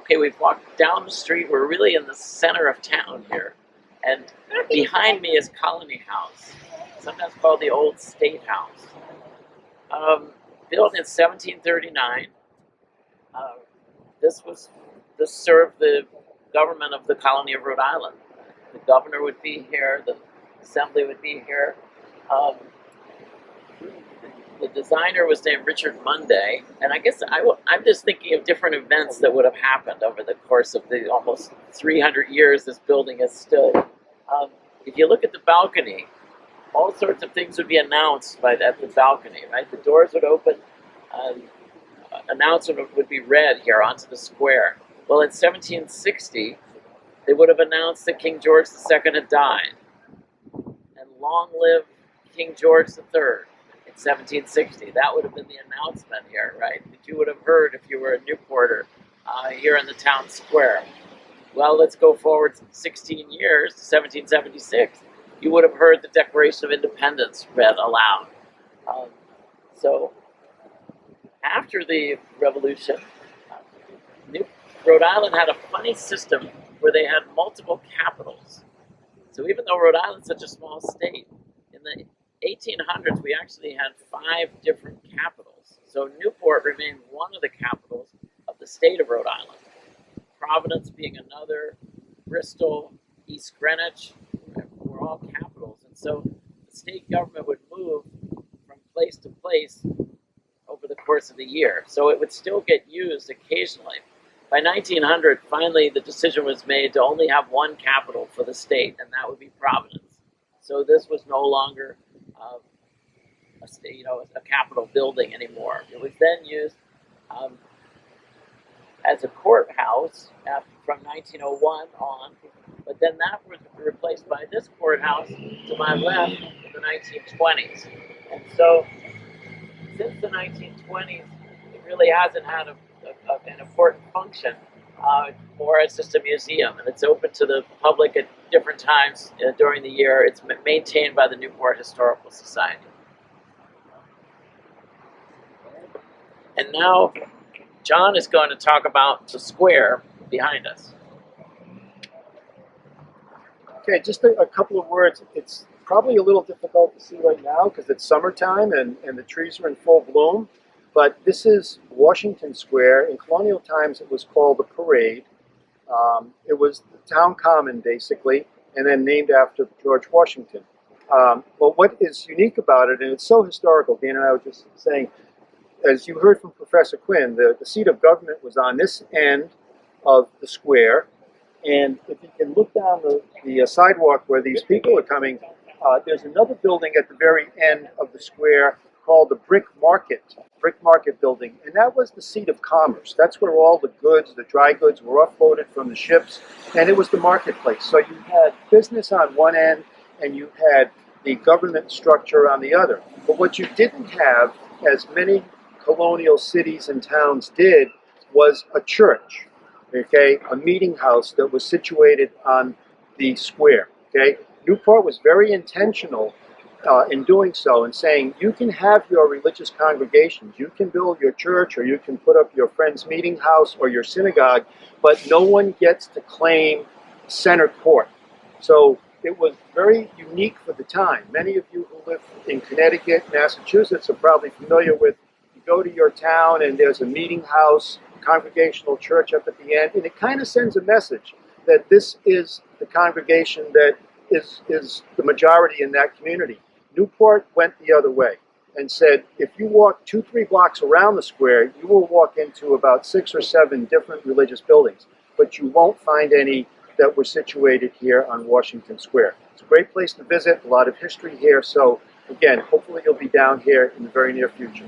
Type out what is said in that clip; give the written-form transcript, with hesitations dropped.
okay, we've walked down the street. We're really in the center of town here. And behind me is Colony House, sometimes called the Old State House. Built in 1739. This served the government of the colony of Rhode Island. The governor would be here, the assembly would be here. The designer was named Richard Munday, and I guess I'm just thinking of different events that would have happened over the course of the almost 300 years this building has stood. If you look at the balcony, all sorts of things would be announced at the balcony, right? The doors would open, announcement would be read here onto the square. Well, in 1760, they would have announced that King George II had died, and long live King George III. 1760. That would have been the announcement here, right? That you would have heard if you were a Newporter here in the town square. Well, let's go forward 16 years to 1776. You would have heard the Declaration of Independence read aloud. So after the Revolution, Rhode Island had a funny system where they had multiple capitals. So even though Rhode Island's such a small state, in the 1800s, we actually had 5 different capitals. So Newport remained one of the capitals of the state of Rhode Island. Providence being another, Bristol, East Greenwich were all capitals. And so the state government would move from place to place over the course of the year. So it would still get used occasionally. By 1900, finally, the decision was made to only have one capital for the state, and that would be Providence. So this was no longer a capital building anymore. It was then used as a courthouse from 1901 on, but then that was replaced by this courthouse to my left in the 1920s. And so since the 1920s, it really hasn't had an important function. More as just a museum, and it's open to the public at different times during the year. It's maintained by the Newport Historical Society. And now John is going to talk about the square behind us. Okay, just a couple of words. It's probably a little difficult to see right now because it's summertime and the trees are in full bloom. But this is Washington Square. In colonial times, it was called the Parade. It was the town common, basically, and then named after George Washington. But what is unique about it, and it's so historical, Dan and I were just saying, as you heard from Professor Quinn, the seat of government was on this end of the square. And if you can look down the sidewalk where these people are coming, there's another building at the very end of the square called the Brick Market building, and that was the seat of commerce. That's where all the goods, the dry goods, were offloaded from the ships, and it was the marketplace. So you had business on one end, and you had the government structure on the other. But what you didn't have, as many colonial cities and towns did, was a church, okay, a meeting house that was situated on the square, okay. Newport was very intentional in doing so and saying, you can have your religious congregations, you can build your church, or you can put up your friend's meeting house or your synagogue, but no one gets to claim center court. So it was very unique for the time. Many of you who live in Connecticut, Massachusetts are probably familiar with, you go to your town and there's a meeting house, congregational church up at the end, and it kind of sends a message that this is the congregation that is the majority in that community. Newport went the other way and said, if you walk 2-3 blocks around the square, you will walk into about 6 or 7 different religious buildings, but you won't find any that were situated here on Washington Square. It's a great place to visit, a lot of history here, so again, hopefully you'll be down here in the very near future.